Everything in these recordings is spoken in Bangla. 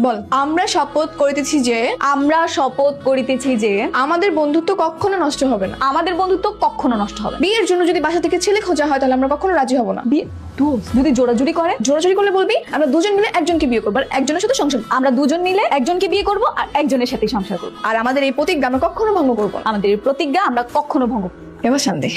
বল। আমরা শপথ করিতেছি যে আমাদের বন্ধুত্ব কখনো নষ্ট হবে না। আমাদের বন্ধুত্ব কখনো নষ্ট হবে না। বিয়ের জন্য যদি বাসা থেকে ছেলে খোঁজা হয় তাহলে আমরা কখনো রাজি হব না। বিয়ে দোস্ত যদি জোড়াজুড়ি করে, জোরাজুরি করলে বলবি আমরা দুজন মিলে একজনকে বিয়ে করবো আর একজনের সাথে সংসার করবো। আমরা দুজন মিলে একজনকে বিয়ে করব আর একজনের সাথে সংসার করব। আর আমাদের এই প্রতিজ্ঞা আমরা কখনো ভঙ্গ করবো না। আমাদের এই প্রতিজ্ঞা আমরা কখনো ভঙ্গ করব না। এবার শান্তি।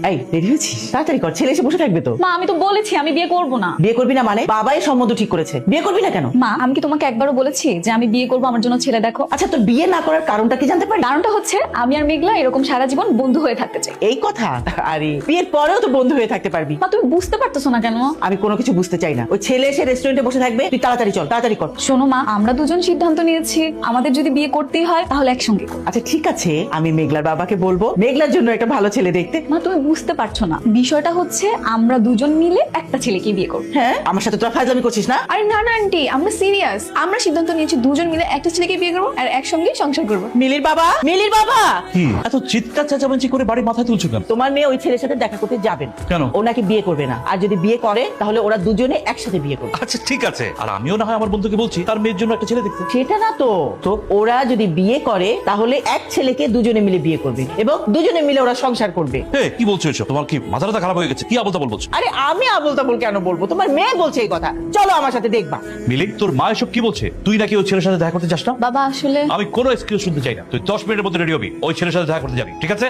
এই রেডি হয়েছিস? তাড়াতাড়ি কর, ছেলে এসে বসে থাকবে তো। মা আমি তো বলেছি আমি বিয়ে করব না। বিয়ে করবি না মানে? বাবাই সম্বন্ধ ঠিক করেছে, বিয়ে করবি না কেন? মা আমি কি তোমাকে একবারও বলেছি যে আমি বিয়ে করব, আমার জন্য ছেলে দেখো? আচ্ছা, তোর বিয়ে না করার কারণটা কি জানতে পারি? কারণটা হচ্ছে আমি আর মেঘলা এরকম সারা জীবন বন্ধু হয়ে থাকতে চাই। এই কথা? আরে বিয়ের পরেও তো বন্ধু হয়ে থাকতে পারবি। মা তুমি বুঝতে পারতেছো না কেন? আমি কোনো কিছু বুঝতে চাই না। ওই ছেলে এসে রেস্টুরেন্টে বসে থাকবে, তুই তাড়াতাড়ি চল, তাড়াতাড়ি কর। শোনো মা, আমরা দুজন সিদ্ধান্ত নিয়েছি আমাদের যদি বিয়ে করতেই হয় তাহলে একসঙ্গে করব। আচ্ছা ঠিক আছে, আমি মেঘলার বাবাকে বলবো মেঘলার জন্য একটা ভালো ছেলে দেখতে। মা তুমি বুঝতে পারছো না, বিষয়টা হচ্ছে আমরা দুজন মিলে একটা ছেলেকে বিয়ে করব। হ্যাঁ, আমার সাথে তোরা ফাজলামি করছিস না? আরে না না আন্টি, আমরা সিরিয়াস। আমরা সিদ্ধান্ত নিয়েছি দুজন মিলে একটা ছেলেকে বিয়ে করবো আর একসঙ্গে সংসার করবো। মিলির বাবা, মিলির বাবা, কি এত চিৎকার চেঁচামেচি করে বাড়ি মাথায় তুলছো কেন? তোমার মেয়ে ওই ছেলের সাথে দেখা করতে যাবেন। কেন? ও নাকি বিয়ে করবে না, আর যদি বিয়ে করে তাহলে ওরা দুজনে একসাথে বিয়ে করবে। আচ্ছা ঠিক আছে, আর আমিও না হয় আমার বন্ধুকে বলছি তার মেয়ের জন্য একটা ছেলে দেখতে। সেটা না তো, তো ওরা যদি বিয়ে করে তাহলে এক ছেলেকে দুজনে মিলে বিয়ে করবে এবং দুজনে মিলে ওরা সংসার করবে। কি বলছো এসব? তোমার কি মাথা টাথা খারাপ হয়ে গেছে? কি আবল তাবল বলছো? আরে আমি আবল তাবল কেন বলবো? তোমার মেয়ে বলছে এই কথা, চলো আমার সাথে দেখবা। মিলি, তোর মা এসব কি বলছে? তুই নাকি ওই ছেলের সাথে দেখা করতে চাস না? বাবা আসলে আমি কোনো এক্সকিউজ শুনতে চাই না। তুই 10 মিনিটের মধ্যে রেডি হবি, ওই ছেলের সাথে দেখা করতে যাবি, ঠিক আছে?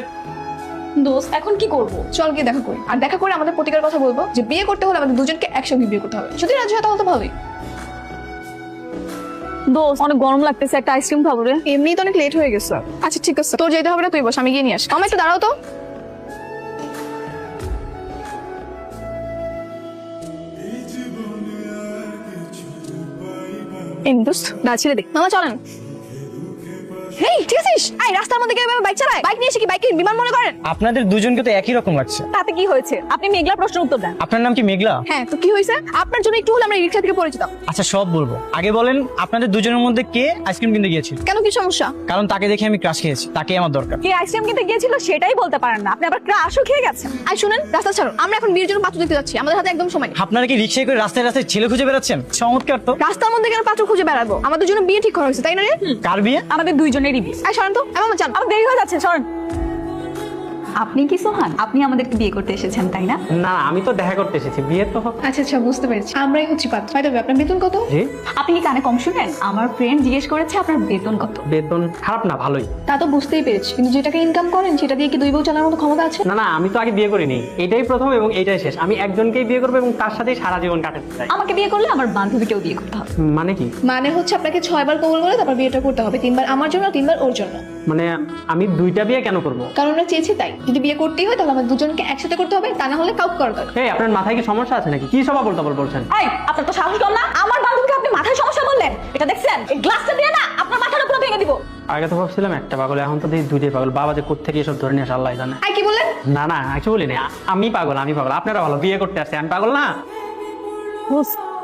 দোস্ত এখন কি করব? চল গিয়ে দেখা করি, আর দেখা করে আমাদের প্রতিকার কথা বলবো যে বিয়ে করতে হলে আমাদের দুজনকে একসঙ্গে বিয়ে করতে হবে। যদি রাজি হয় তাহলে তো ভালোই। দোস্ত অনেক গরম লাগতেছে, একটা আইসক্রিম খাবো রে। এমনি তো অনেক লেট হয়ে গেছে। আচ্ছা ঠিক আছে, তোর যেতে হবে না, তুই বস, আমি গিয়ে নিয়ে আসি। আমার একটু দাঁড়াও তো। এই দোস্ত না ছেড়ে দে। মামা চলেন। হেই ঠিক আছিস? এই রাস্তার মধ্যে কেউ এভাবে বাইক চালায়? বাইক নিয়ে এসে কি বাইক বিমান মনে করেন? আপনাদের দুজনকে তো একই রকম লাগছে। তাতে কি হয়েছে? আপনি মেঘলার প্রশ্নের উত্তর দেন। আপনার নাম কি মেঘলা? হ্যাঁ তো কি হয়েছে? আপনার জন্য একটু হলে আমরা রিক্সা থেকে পরিচিত। আচ্ছা সব বলবো, আগে বলেন আপনাদের দুজনের মধ্যে কে আইসক্রিম কিনতে গিয়েছিল? কেন, কি সমস্যা? কারণ তাকে দেখে আমি ক্রাশ খেয়েছি, তাকে আমার দরকার। কে আইসক্রিম কিনতে গিয়েছিল সেটাই বলতে পারেন না, আপনি আবার ক্রাশও খেয়ে গেছেন। আর শুনেন, রাস্তা ছাড়ুন, আমরা এখন বিয়ের জন্য পাত্র দেখতে যাচ্ছি, আমাদের হাতে একদম সময় নেই। আপনারা কি রিক্সায় করে রাস্তায় রাস্তায় ছেলে খুঁজে বেড়াচ্ছেন? চমৎকার তো। রাস্তার মধ্যে কেন পাত্র খুঁজে বেড়াবো? আমাদের জন্য বিয়ে ঠিক করা হয়েছে, তাই না রে? কার বিয়ে? আমাদের দুইজনেরই বিয়ে। এই সরেন তো, এমন চান। আমার দেরি হয়ে যাচ্ছে, সরেন। আপনি কি সোহান? আপনি আমাদেরকে বিয়ে করতে এসেছেন তাই না? না, আমি তো দেখা করতে এসেছি, বিয়ে তো হবে। আচ্ছা আচ্ছা বুঝতে পেরেছি, আমরাই হচ্ছি পাত্র। ভাই তবে আপনার বেতন কত? জি, আপনি কি কানে কম শুনেন? আমার ফ্রেন্ড জিজ্ঞেস করেছে আপনার বেতন কত। বেতন খারাপ না, ভালোই। তা তো বুঝতেই পেরেছি, কিন্তু যে টাকা ইনকাম করেন সেটা দিয়ে কি দুই বউ চালানোর মতো ক্ষমতা আছে? না না, আমি তো আগে বিয়ে করিনি, এটাই প্রথম এবং এটাই শেষ। আমি একজনকেই বিয়ে করবো এবং তার সাথেই সারা জীবন কাটাতে চাই। আমাকে বিয়ে করলে আমার বান্ধবীকেও বিয়ে করতে হবে। মানে কি? মানে হচ্ছে আপনাকে 6 বার কবুল বলে তারপর বিয়েটা করতে হবে, 3 বার আমার জন্য, 3 বার ওর জন্য। মানে আমি দুইটা বিয়ে কেন করবো? কারণ আমরা চেয়েছি তাই। যদি বিয়ে করতেই হয় তাহলে আমাদের দুজনকে একসাথে করতে হবে, তা না হলে কাউকে করা দরকার। এই আপনার মাথায় কি সমস্যা আছে নাকি? কি সব আবল তাবল বলছেন? এই আপনার তো সাহস কম না, আমার বান্ধবীকে আপনি মাথায় সমস্যা বললেন। এটা দেখছেন? এই গ্লাসটা দিয়ে না আপনার মাথার উপরে ভেঙে দিব। আগে তো ভাবছিলাম একটা পাগল, এখন তো দেখি দুইটাই পাগল। বাবা যে কোত্থেকে এসব ধরে নিয়ে আসে আল্লাহ জানে। আর কি বললেন? না না, কিছু বলিনি। আমি পাগল, আমি পাগল। আপনারা ভালো, বিয়ে করতে আসছে, আমি পাগল না।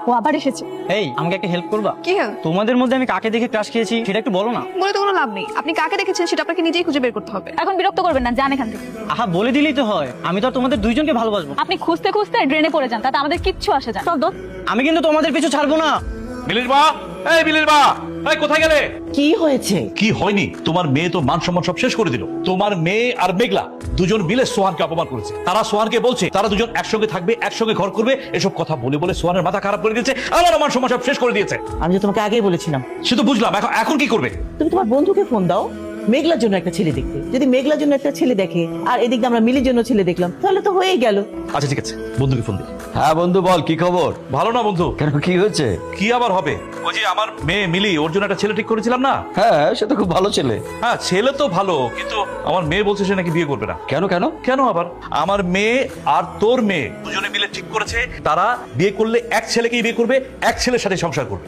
ও আবার এসেছে। এই আমাকে একটা হেল্প করবা? কি হল? তোমাদের মধ্যে আমি কাকে দেখে ক্রাশ খেয়েছি সেটা একটু বলো না। বলে তো কোনো লাভ নেই, আপনি কাকে দেখেছেন সেটা আপনাকে নিজেই খুঁজে বের করতে হবে। এখন বিরক্ত করবেন না, যান এখান থেকে। আহা, বলে দিলেই তো হয়। আমি তো আর তোমাদের দুইজনকে ভালোবাসবো। আপনি খুঁজতে খুঁজতে ড্রেনে পড়ে যান, তাতে আমাদের কিচ্ছু আসে যায় না। চল দোস্ত। আমি কিন্তু তোমাদের পিছু ছাড়বো না। মিলির মা, এই মিলির মা, এই কোথায় গেলে? কি হয়েছে? কি হয়নি? তোমার মেয়ে তো মান সম্মান সব শেষ করে দিল। তোমার মেয়ে আর মেঘলা দুজন মিলে সোহানকে অপমান করেছে। তারা সোহানকে বলছে তারা দুজন একসঙ্গে থাকবে, একসঙ্গে ঘর করবে। এসব কথা বলে বলে সোহানের মাথা খারাপ করে দিয়েছে, আমার মান সম্মান সব শেষ করে দিয়েছে। আমি তো তোমাকে আগেই বলেছিলাম। সে তো বুঝলাম, এখন কি করবে? তুমি তোমার বন্ধুকে ফোন দাও, মেঘলার জন্য একটা ছেলে দেখতে। যদি মেঘলার জন্য একটা ছেলে দেখে আর এদিক দিয়ে আমরা মিলির জন্য ছেলে দেখলাম, তাহলে তো হয়েই গেল। আচ্ছা ঠিক আছে, বন্ধুকে ফোন দিই। হ্যাঁ বন্ধু, বল কি খবর? ভালো না বন্ধু? কেন, কি হয়েছে? কি আবার হবে? ওই যে আমার মেয়ে মিলি, ওর জন্য একটা ছেলে ঠিক করেছিলাম না? হ্যাঁ, সে তো খুব ভালো ছেলে। হ্যাঁ ছেলে তো ভালো, কিন্তু আমার মেয়ে বলছে সে নাকি বিয়ে করবে না। কেন কেন? কেন আবার? আমার মেয়ে আর তোর মেয়ে দুজনে মিলে ঠিক করেছে তারা বিয়ে করলে এক ছেলেকেই বিয়ে করবে, এক ছেলের সাথে সংসার করবে।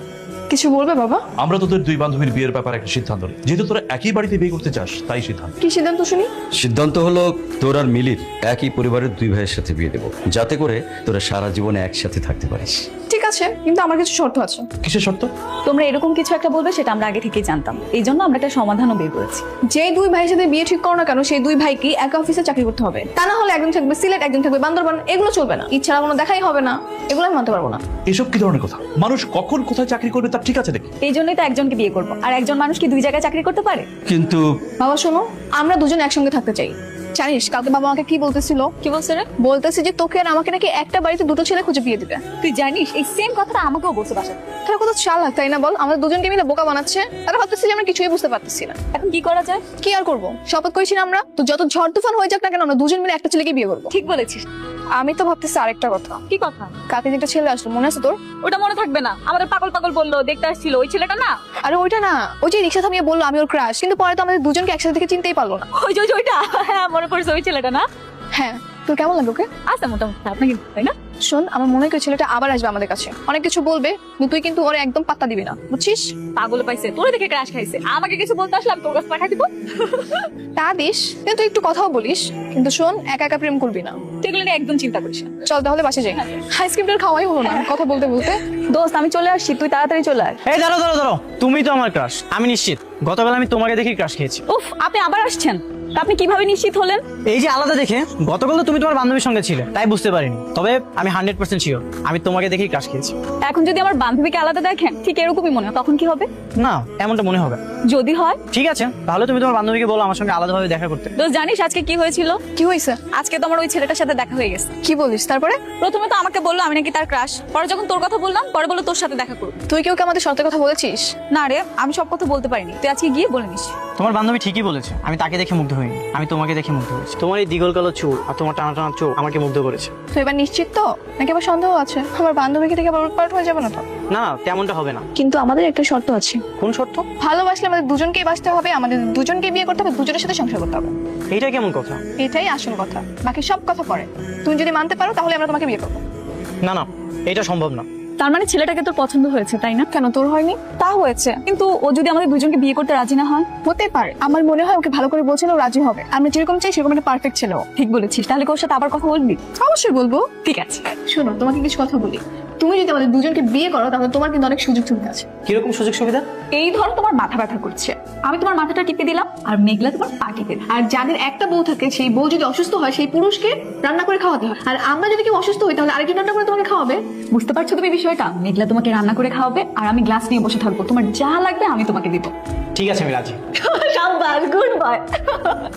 কিছু বলবে বাবা? আমরা তোদের দুই বান্ধবীর বিয়ের ব্যাপারে একটা সিদ্ধান্ত নিই। যেহেতু তোরা একই বাড়িতে বিয়ে করতে চাস, তাই সিদ্ধান্ত। কি সিদ্ধান্ত শুনি? সিদ্ধান্ত হলো তোর আর মিলির একই পরিবারের দুই ভাইয়ের সাথে বিয়ে দেবো, যাতে করে তোরা সারা জীবনে একসাথে থাকতে পারিস। ঠিক আছে, কিন্তু আমার কিছু শর্ত আছে। কিসের শর্ত? তোমরা এরকম কিছু একটা বলবে সেটা আমরা আগে থেকেই জানতাম, এই জন্য আমরা একটা সমাধানও বের করেছি। যে দুই ভাইয়ের সাথে বিয়ে ঠিক করো না কেন, সেই দুই ভাইকে এক অফিসে চাকরি করতে হবে। তা না হলে একজন থাকবে সিলেট, একজন থাকবে বান্দরবান। এগুলো চলবে না, ইচ্ছা কোনো দেখাই হবে না। এগুলো আমি মানতে পারবো না। এসব কি ধরনের কথা? মানুষ কখন কোথায় চাকরি করবে তার ঠিক আছে নাকি? এই জন্যই তো একজনকে বিয়ে করবো, আর একজন মানুষ কি দুই জায়গায় চাকরি করতে পারে? কিন্তু বাবা শোনো, আমরা দুজন একসঙ্গে থাকতে চাই। জানিস কালকে বাবা আমাকে কি বলতেছিল? কি বলছে রে? বলতেছে যে তোকে আর আমাকে নাকি একটা বাড়িতে দুটো ছেলে খুঁজে বিয়ে দিবে। তুই জানিস এই সেম কথাটা আমাকেও বলছে বাসায়। তাহলে কত চালাক তাই না বল? আমাদের দুজনকে মিলে বোকা বানাচ্ছে। তারা ভাবতেছে যে আমরা কিছুই বুঝতে পারতেছি না। এখন কি করা যায়? কি আর করবো, শপথ করেছি না আমরা, তো যত ঝড় তুফান হয়ে যাক না কেন আমরা দুজন মিলে একটা ছেলেকে বিয়ে করবো। ঠিক বলেছিস। আমি তো ভাবতেছি আরেকটা কথা। কি কথা? কালকে যে একটা ছেলে আসলো, মনে আছে তোর? ওটা মনে থাকবে না? আমাদের পাগল পাগল বললো দেখতে আসছিল, ওই ছেলেটা না? আরে ওইটা না, ওই যে রিক্সা থামিয়ে বললো আমি ওর ক্রাশ, কিন্তু পরে তো আমাদের দুজনকে একসাথে থেকে চিনতেই পারলো না। ওই যে ওইটা, হ্যাঁ মনে পড়ছে, ওই ছেলেটা না? হ্যাঁ, তোর কেমন লাগলো ওকে? আচ্ছা মোটামুটি খারাপ না কিন্তু, তাই না? শোন, আমার মনে হয় ওই ছেলেটা আবার আসবে আমাদের কাছে, অনেক কিছু বলবে, কিন্তু তুই কিন্তু ওরে একদম পাত্তা দিবি না, বুঝছিস? পাগল পাইছে, তোরে দেখে ক্রাশ খাইছে, আমাকে কিছু বলতে আসলে আমি তোর কাছে পাঠাই দিব? তা দিস, কিন্তু একটু কথাও বলিস, কিন্তু শোন একা একা প্রেম করবি না। তুই এগুলো নিয়ে একদম চিন্তা করিস না। চল তাহলে বাসে যাই, আইসক্রিমটা খাওয়াই হলো না কথা বলতে বলতে। দোস্ত আমি চলে আসছি, তুই তাড়াতাড়ি চলে আয়। এই দাঁড়াও দাঁড়াও দাঁড়াও, তুমি তো আমার ক্রাশ, আমি নিশ্চিত। গতকাল আমি তোমাকে দেখেই ক্রাশ খেয়েছি। উফ, আপনি আবার আসছেন? তা আপনি কিভাবে নিশ্চিত হলেন? এই যে আলাদা দেখে, গতকাল তো তুমি তোমার বান্ধবীর সঙ্গে ছিলে, তাই বুঝতে পারিনি। তবে আমি 100% শিওর আমি তোমাকে দেখেই ক্রাশ খেয়েছি। এখন যদি আমার বান্ধবীকে আলাদা দেখেন, ঠিক এরকমই মনে হয়, তখন কি হবে? না, এমনটা মনে হবে। যদি হয়? ঠিক আছে, তাহলে তুমি তোমার বান্ধবীকে বলো আমার সঙ্গে আলাদাভাবে দেখা করতে। দোস্ত জানিস আজকে কি হয়েছিল? কি হয়েছে? আজকে তো আমার ওই ছেলেটার সাথে দেখা হয়ে গেছে। কি বলিস? তারপরে? প্রথমে তো আমাকে বললো আমি নাকি তার ক্রাশ, পরে যখন তোর কথা বললাম, পরে বললো তোর সাথে দেখা করবো। তুই কেউ আমাদের সত্যি কথা বলেছিস? না রে, আমি সব কথা বলতে পারিনি, তুই আজকে গিয়ে বলে নিস। তোমার বান্ধবী ঠিকই বলেছে, আমি তাকে দেখে মুগ্ধ হইনি, আমি তোমাকে দেখে মুগ্ধ হয়েছি। তোমার এই দ্বিগল কালো চুল আর তোমার টানা টানা চোখ আমাকে মুগ্ধ করেছে। তো এবার নিশ্চিত তো, নাকি আবার সন্দেহ আছে? আমার বান্ধবীকে থেকে আবার উৎপাট হয়ে যাবে না তো? না না, তেমনটা হবে না। কিন্তু আমাদের একটা শর্ত আছে। কোন শর্ত? ভালোবাসলে আমাদের দুজনকেই বাঁচতে হবে, আমাদের দুজনকে বিয়ে করতে হবে, দুজনের সাথে সংসার করতে হবে। এইটা কেমন কথা? এটাই আসল কথা, বাকি সব কথা পরে। তুমি যদি মানতে পারো তাহলে আমরা তোমাকে বিয়ে করবো। না না, এটা সম্ভব না। তার মানে ছেলেটাকে তোর পছন্দ হয়েছে, তাই না? কেন, তোর হয়নি? তা হয়েছে, কিন্তু ও যদি আমাদের দুজনকে বিয়ে করতে রাজি না হয়? হতে পারে, আমার মনে হয় ওকে ভালো করে বলছিল ও রাজি হবে। আমরা যেরকম চাই সেরকম একটা পারফেক্ট ছিল। ঠিক বলেছিস, তাহলে ওর সাথে আবার কথা বলবি? অবশ্যই বলবো। ঠিক আছে। শোনো, তোমাকে কিছু কথা বলি। তুমি যদি আমাদের দুজনকে বিয়ে করো তাহলে তোমার কিন্তু অনেক সুযোগ সুবিধা আছে। কিরকম সুযোগ সুবিধা? এই ধরো তোমার মাথা ব্যথা করছে, আমি তোমার মাথাটা টিপে দিলাম, আর মেঘলা তোমার পা টিপে দিল। আর যাদের একটা বউ থাকে, সেই বউ যদি অসুস্থ হয় সেই পুরুষকে রান্না করে খাওয়াতে হয়। আর আমরা যদি কেউ অসুস্থ হই তাহলে আরেকজন রান্না করে তোমাকে খাওয়াবে। বুঝতে পারছো তুমি বিষয়টা? মেঘলা তোমাকে রান্না করে খাওয়াবে, আর আমি গ্লাস নিয়ে বসে থাকবো, তোমার যা লাগবে আমি তোমাকে দিব। ঠিক আছে, আমি রাজি। শাবাশ, গুড বয়।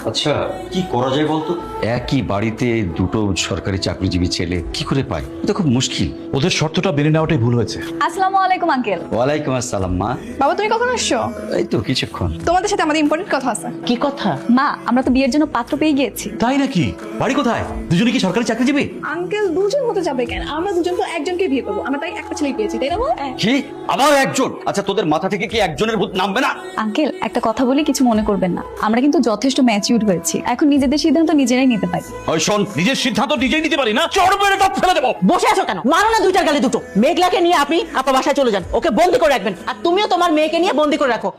আচ্ছা, কি করা যায় বলতো? একই বাড়িতে দুটো সরকারি চাকরিজীবী ছেলে কি করে পায়? এটা খুব মুশকিল। ওদের শর্তটা মেনে নেওয়াটাই ভুল হয়েছে। আসসালামু আলাইকুম আঙ্কেল। ওয়ালাইকুম আসসালাম মা। বাবা তুমি কখন আসছো? এই তো কিছুক্ষণ। তোমাদের সাথে আমাদের ইম্পর্টেন্ট কথা আছে। কি কথা? মা, আমরা তো বিয়ের জন্য পাত্র পেয়ে গিয়েছি। তাই নাকি? বাড়ি কোথায়? দুজনে কি সরকারি চাকরিজীবী? আঙ্কেল দুজন হতে যাবে কেন? আমরা দুজন তো একজনকে বিয়ে করবো, আমরা তাই একটা ছেলে পেয়েছি, তাই না বল? কি আবার একজন? আচ্ছা, তোদের মাথা থেকে কি একজনের ভূত নামবে না? আঙ্কেল একটা কথা বলি, কিছু মনে করবেন না, আমরা কিন্তু যথেষ্ট ম্যাচিউরড হয়েছি, এখন নিজেদের সিদ্ধান্ত নিজেরাই নিতে পারি। ওই শোন, নিজের সিদ্ধান্ত নিজেই নিতে পারি না, চড় মেরে টপ ফেলে দেবো। বসে আছো কেন? মারো না দুইটার গালে দুটো। মেঘলাকে নিয়ে আপনি আপনার বাসায় চলে যান, ওকে বন্দি করে রাখবেন, আর তুমিও তোমার মেয়েকে নিয়ে বন্দি করে রাখো।